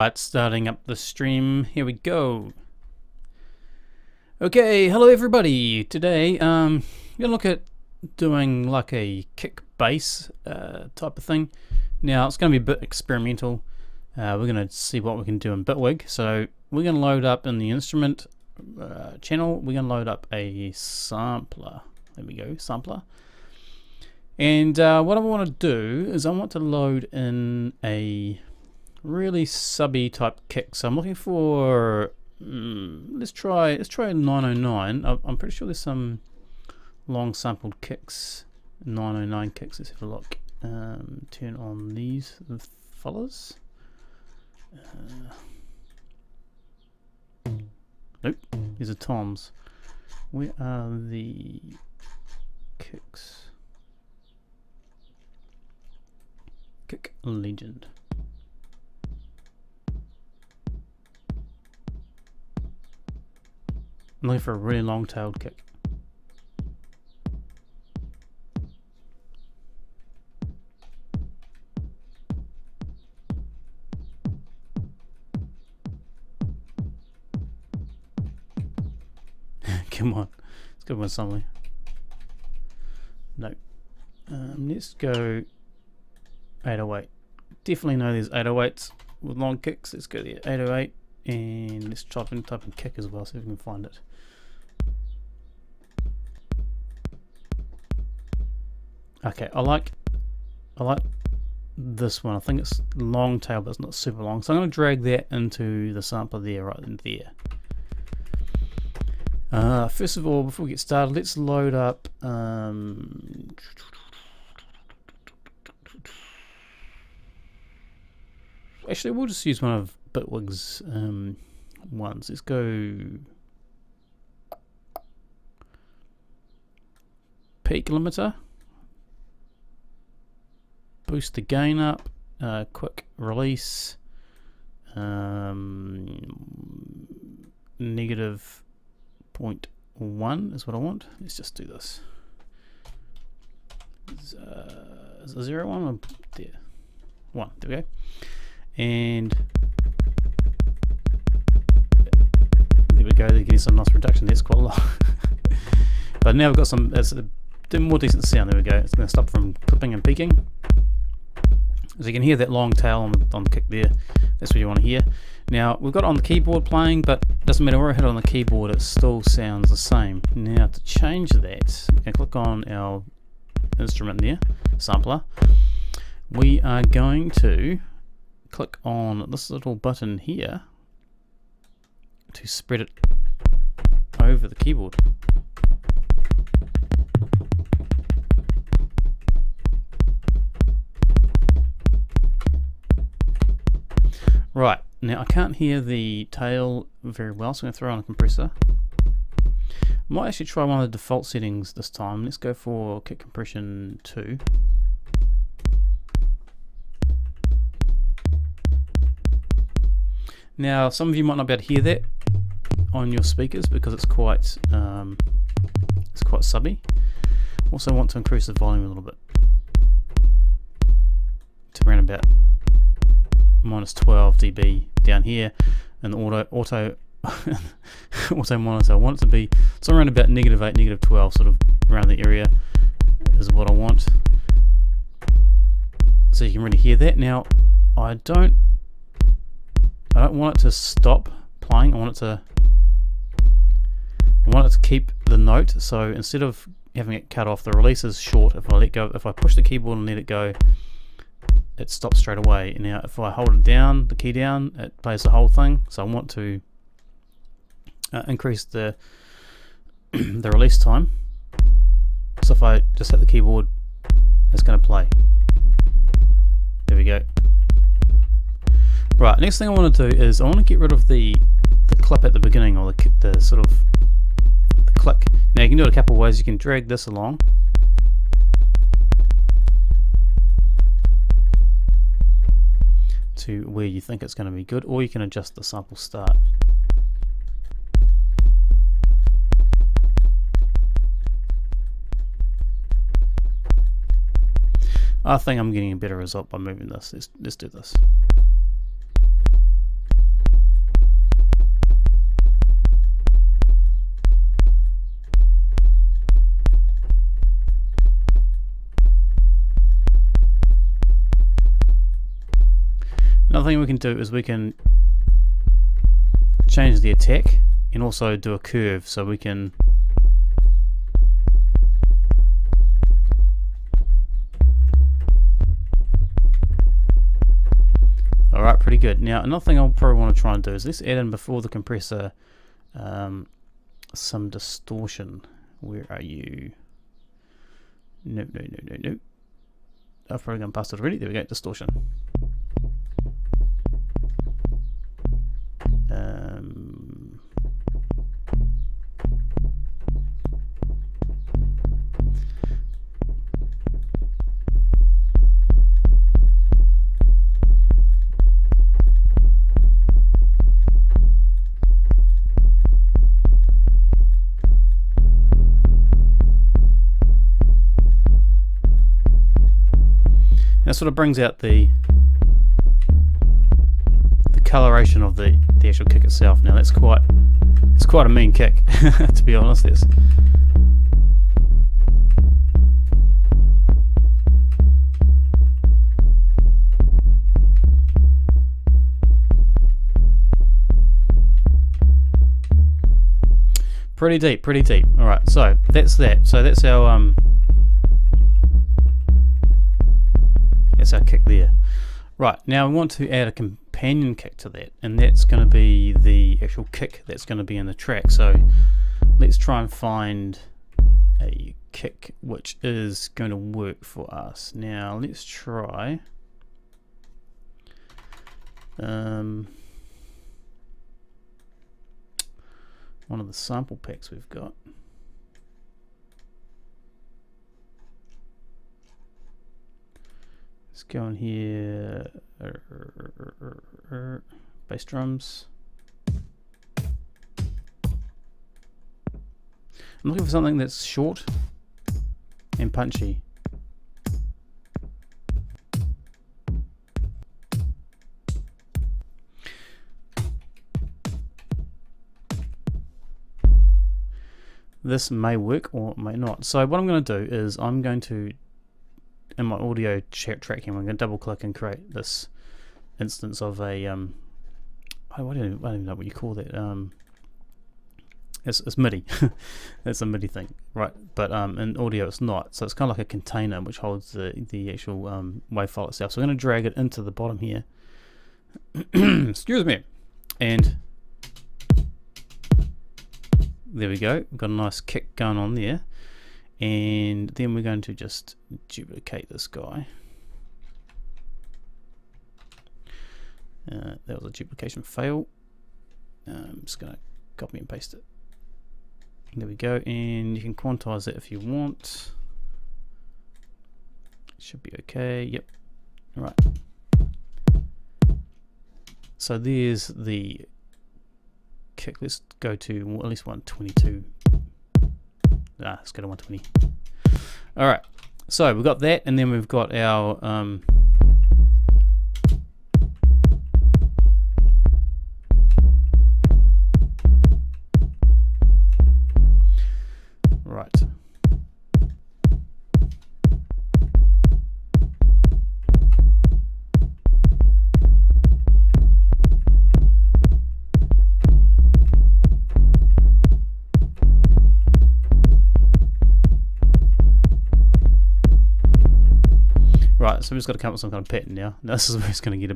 Right, starting up the stream. Here we go. Okay, hello everybody. Today, we're gonna look at doing like a kick bass type of thing. Now it's gonna be a bit experimental. We're gonna see what we can do in Bitwig. So we're gonna load up in the instrument channel. We're gonna load up a sampler. There we go, sampler. And what I want to do is I want to load in a really subby type kick. So I'm looking for let's try 909. I'm pretty sure there's some long sampled kicks, 909 kicks. Let's have a look. Turn on these fellas. Nope, these are toms. Where are the kicks? Kick legend. I'm looking for a really long-tailed kick. Come on, let's go with something. No. Let's go 808. Definitely know there's 808s with long kicks. Let's go there, 808, and let's type in kick as well, so we can find it. Okay, I like this one. I think it's long tail, but it's not super long. So I'm going to drag that into the sampler there, right in there. First of all, before we get started, let's load up. Actually, we'll just use one of Bitwig's ones. Let's go peak limiter. Boost the gain up, quick release, negative 0.1 is what I want. Let's just do this. Is it 0, 1 or there? 1, there we go. And there we go, they're getting some nice reduction. That's quite a lot. But now we've got some, it's a more decent sound. There we go. It's going to stop from clipping and peaking. So you can hear that long tail on the kick there. That's what you want to hear. Now we've got it on the keyboard playing, but it doesn't matter where I hit it on the keyboard, it still sounds the same. Now to change that, we can click on our instrument there, sampler. We are going to click on this little button here to spread it over the keyboard. Right, now I can't hear the tail very well, so I'm going to throw on a compressor. I might actually try one of the default settings this time. Let's go for kick compression 2. Now some of you might not be able to hear that on your speakers because it's quite subby. Also want to increase the volume a little bit to around about minus 12 dB down here, and the auto monitor I want it to be somewhere around about -8, -12, sort of around the area is what I want, so you can really hear that. Now I don't want it to stop playing. I want it to keep the note. So instead of having it cut off, the release is short. If I push the keyboard and let it go, it stops straight away. Now if I hold it down, the key down, it plays the whole thing. So I want to increase the the release time. So if I just hit the keyboard, it's going to play. There we go. Right, next thing I want to do is I want to get rid of the clip at the beginning, or the sort of the click. Now you can do it a couple of ways. You can drag this along. To where you think it's going to be good, or you can adjust the sample start. I think I'm getting a better result by moving this. Let's do this. another thing we can do is we can change the attack and also do a curve, so we can alright, pretty good. Now another thing I'll probably want to try and do is let's add in before the compressor some distortion. Where are you? Nope. I've probably gone past it already. There we go, distortion. That sort of brings out the coloration of the actual kick itself. Now it's quite a mean kick, to be honest. It's pretty deep. All right, so that's that. So that's our kick there. Right, now we want to add a companion kick to that, and that's going to be the actual kick that's going to be in the track. So let's try and find a kick which is going to work for us. Now let's try one of the sample packs we've got. Let's go in here, bass drums. I'm looking for something that's short and punchy. This may work or may not. So what I'm going to do is I'm going to, in my audio tracking, I'm going to double click and create this instance of a I don't even know what you call that. It's MIDI. It's a MIDI thing, right? But in audio it's not. So it's kind of like a container which holds the actual wave file itself. So I'm going to drag it into the bottom here. Excuse me. And there we go. We've got a nice kick going on there. And then we're going to just duplicate this guy. That was a duplication fail. I'm just going to copy and paste it. There we go, and you can quantize it if you want. Should be okay. Yep. All right. So there's the kick. Let's go to, well, at least 122. Let's go to 120. All right. So we've got that, and then we've got our right. Right, so we've just got to come up with some kind of pattern now. This is where it's going to get a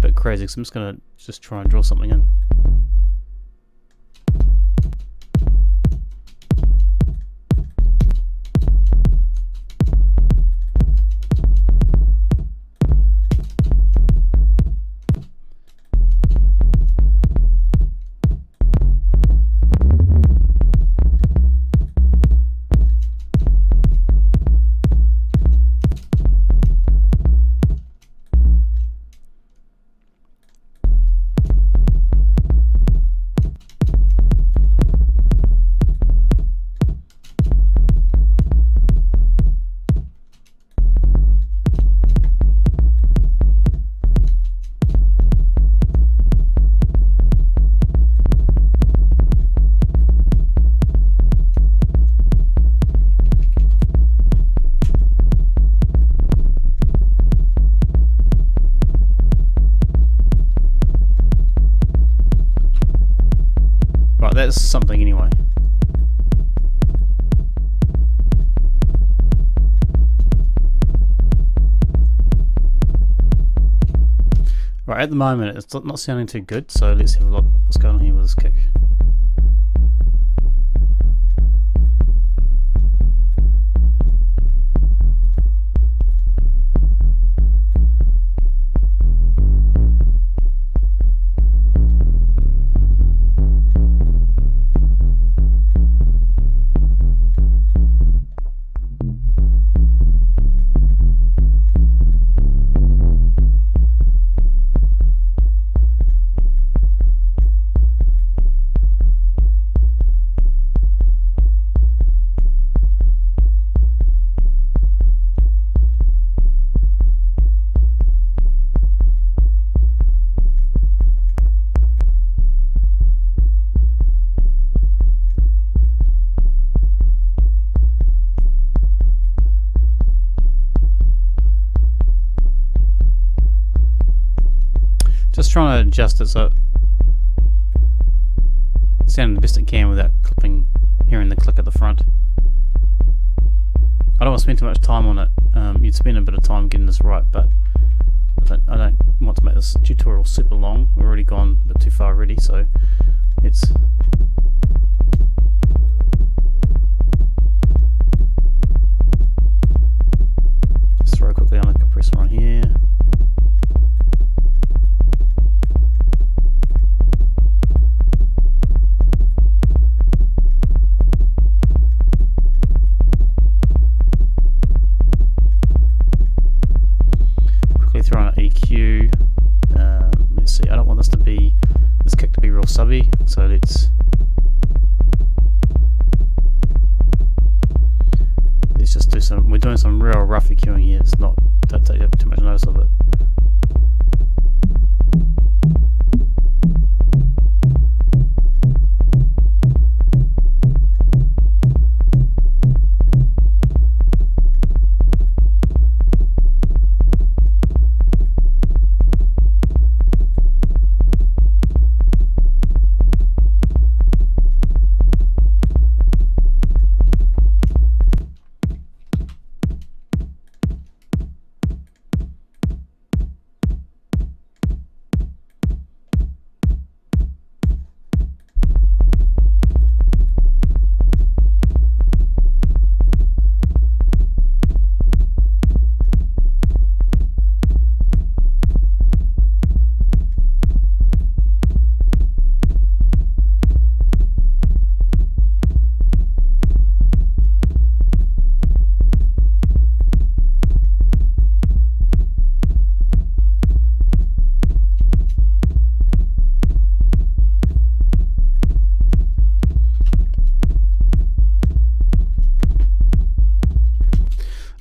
bit crazy, so I'm just going to try and draw something in. that's something anyway. Right, at the moment it's not sounding too good, so let's have a look what's going on here with this kick. Just trying to adjust it so it sounds the best it can without hearing the click at the front. I don't want to spend too much time on it. You'd spend a bit of time getting this right, but I don't want to make this tutorial super long. We've already gone a bit too far already, so let's just throw quickly on the compressor on here. Throw on an EQ. Let's see, I don't want this kick to be real subby, so let's just do we're doing some real rough EQing here. Don't take too much notice of it.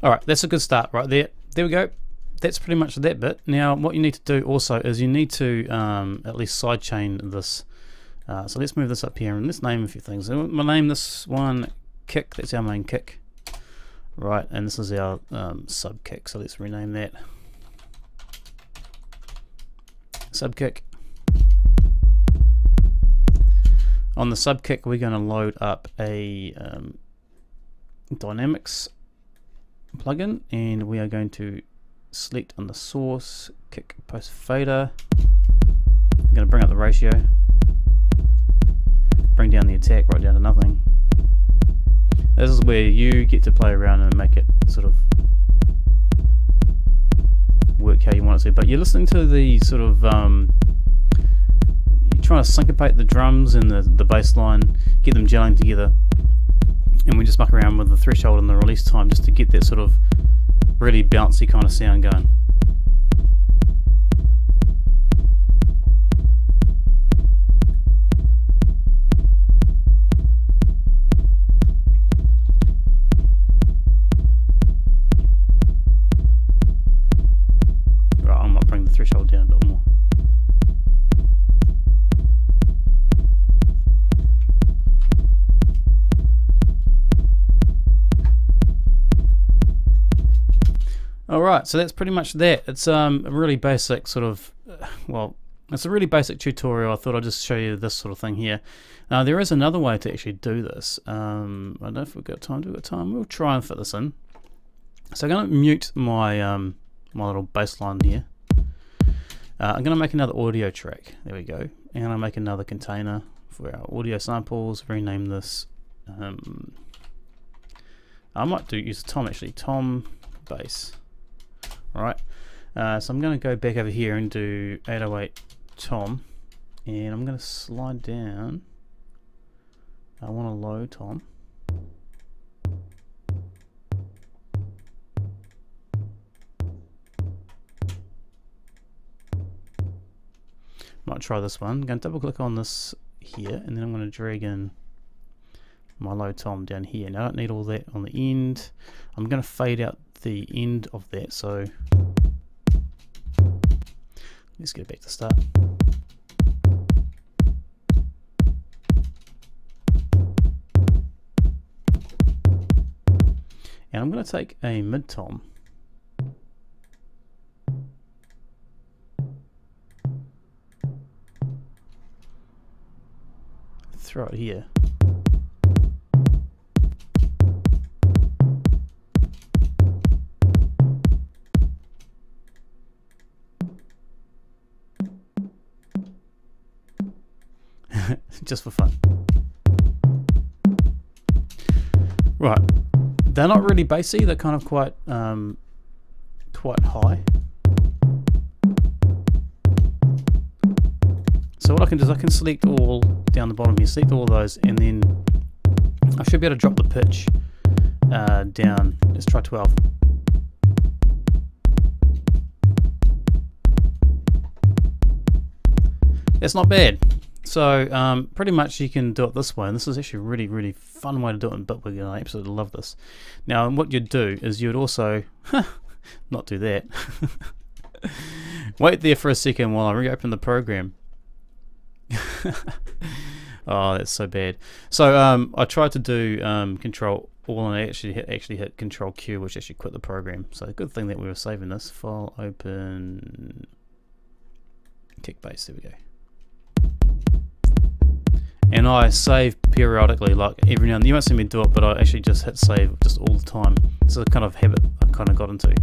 Alright, that's a good start right there. There we go. That's pretty much that bit. Now what you need to do also is you need to at least sidechain this. So let's move this up here and let's name a few things. We'll name this one kick. That's our main kick. Right, and this is our sub kick. So let's rename that. Sub kick. On the sub kick we're going to load up a dynamics plugin, and we are going to select on the source kick post fader. I'm going to bring up the ratio, bring down the attack right down to nothing. This is where you get to play around and make it sort of work how you want it to, but you're listening to the sort of you're trying to syncopate the drums and the bass line, get them gelling together. And we just muck around with the threshold and the release time just to get that sort of really bouncy kind of sound going. Right, I might bring the threshold down a bit more. Alright, so that's pretty much that. It's a really basic sort of, well, It's a really basic tutorial. I thought I'd just show you this sort of thing here. There is another way to actually do this. I don't know if we've got time. Do we got time? We'll try and fit this in. So I'm going to mute my my little bassline here. I'm going to make another audio track. There we go. And I'll make another container for our audio samples. Rename this. I might use Tom actually. Tom bass. All right. So I'm going to go back over here and do 808 Tom, and I'm going to slide down. I want a low Tom. Might try this one. I'm going to double click on this here, and then I'm going to drag in my low Tom down here. Now I don't need all that on the end. I'm going to fade out the end of that, so let's get back to start. And I'm going to take a mid tom. Throw it here. Just for fun. Right, they're not really bassy, they're kind of quite high. So what I can do is I can select all down the bottom here, select all those, and then I should be able to drop the pitch down. Let's try 12. It's not bad. So pretty much you can do it this way, and this is actually a really, really fun way to do it in Bitwig, and I absolutely love this. Now what you'd do is you'd also not do that. Wait there for a second while I reopen the program. Oh, that's so bad. So I tried to do Control All, and I actually hit Control Q, which actually quit the program. So good thing that we were saving this. File, open, kick bass. There we go. And I save periodically, like every now and then. You won't see me do it, but I actually just hit save just all the time. It's a kind of habit I kind of got into.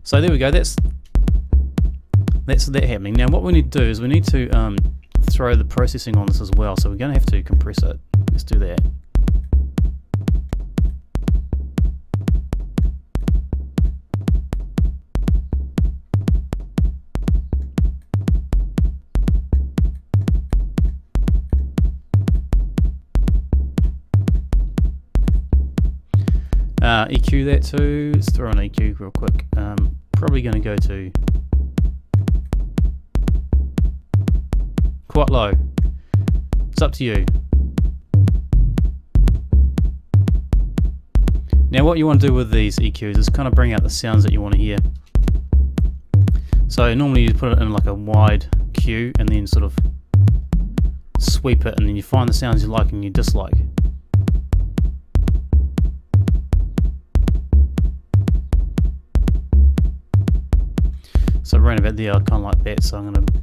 So there we go. That's that happening. Now what we need to do is we need to throw the processing on this as well. So we're going to have to compress it. Let's do that. EQ that too. Let's throw an EQ real quick. Probably going to go to quite low. It's up to you. Now what you want to do with these EQs is kind of bring out the sounds that you want to hear. So normally you put it in like a wide Q and then sort of sweep it, and then you find the sounds you like and you dislike. So around about there I kind of like that, so I'm going to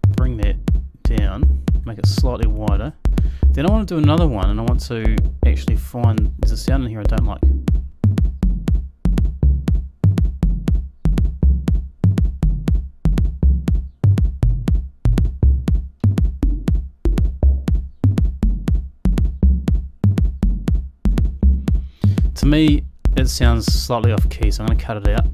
bring that down, make it slightly wider. Then I want to do another one, and I want to actually find, there's a sound in here I don't like. To me it sounds slightly off key, so I'm going to cut it out.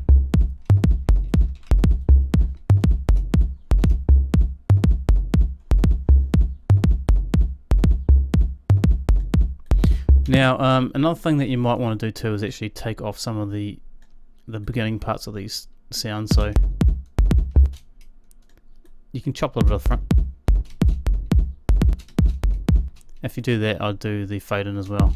Now another thing that you might want to do too is actually take off some of the beginning parts of these sounds, so you can chop a little bit of the front. If you do that, I'll do the fade in as well.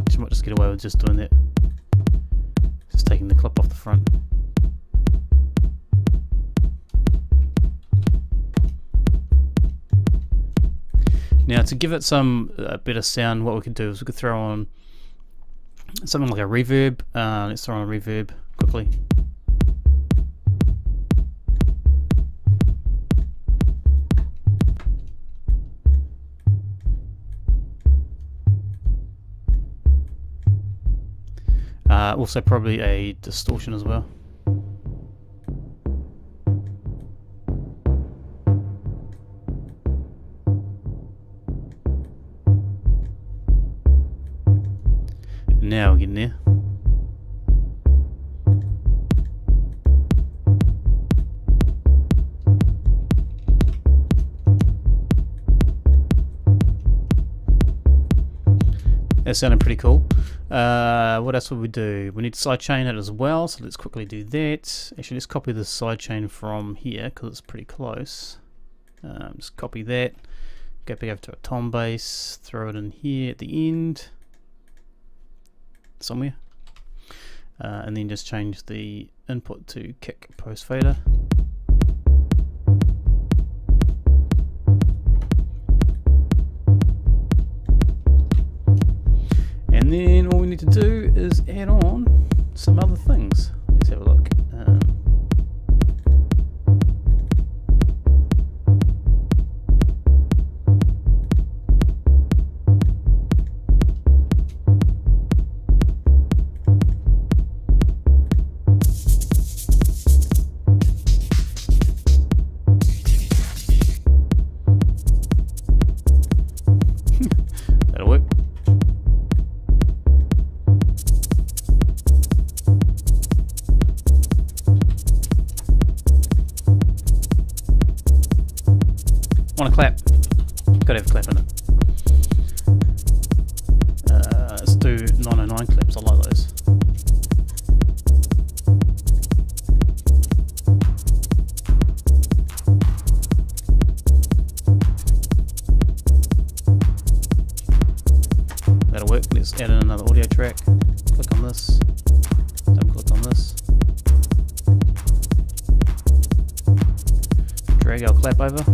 So I might just get away with just doing that, just taking the clip off the front. Now to give it some better sound, what we could do is we could throw on something like a reverb. Let's throw on a reverb quickly. Also probably a distortion as well. Now we're getting there. That sounded pretty cool. What else would we do? We need to sidechain it as well, so let's quickly do that. Actually, let's copy the sidechain from here because it's pretty close. Just copy that, go back over to a tom bass, throw it in here at the end somewhere, and then just change the input to kick post fader. And then all we need to do is add on some other things. Let's have a look. That'll work. Want a clap? Gotta have a clap in it. Let's do 909 claps. I like those. That'll work. Let's add in another audio track. Click on this. Double click on this. Drag our clap over.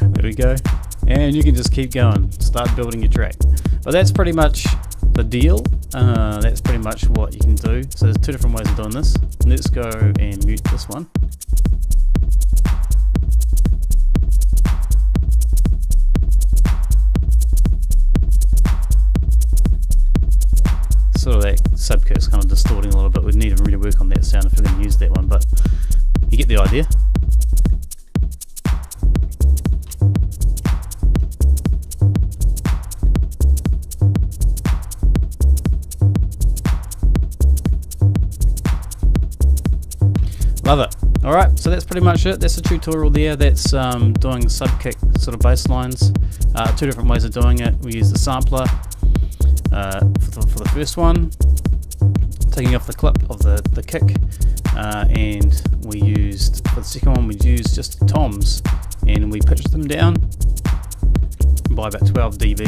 There we go, and you can just keep going, start building your track. But that's pretty much the deal. That's pretty much what you can do. So there's two different ways of doing this. Let's go and mute this one. Sort of that subkit's kind of distorting a little bit. We need to really work on that sound if we're going to use that one, but you get the idea. Love it. Alright, so that's pretty much it. That's the tutorial there. That's doing sub-kick sort of bass lines. Two different ways of doing it. We use the sampler for the first one, taking off the clip of the kick, and we used, for the second one, we used just toms, and we pitched them down by about 12 dB.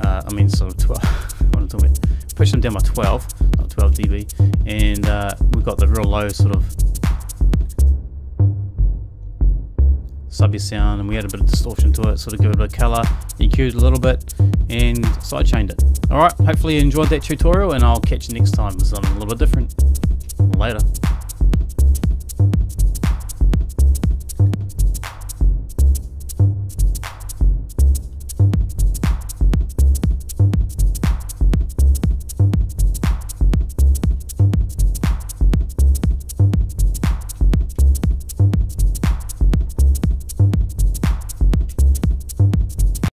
I mean sort of 12, what am I talking about? Pushed them down by 12, not 12 dB, and we got the real low sort of subby sound, and we added a bit of distortion to it, sort of give it a bit of colour, EQ'd a little bit, and sidechained it. Alright, hopefully you enjoyed that tutorial, and I'll catch you next time with something a little bit different. Later.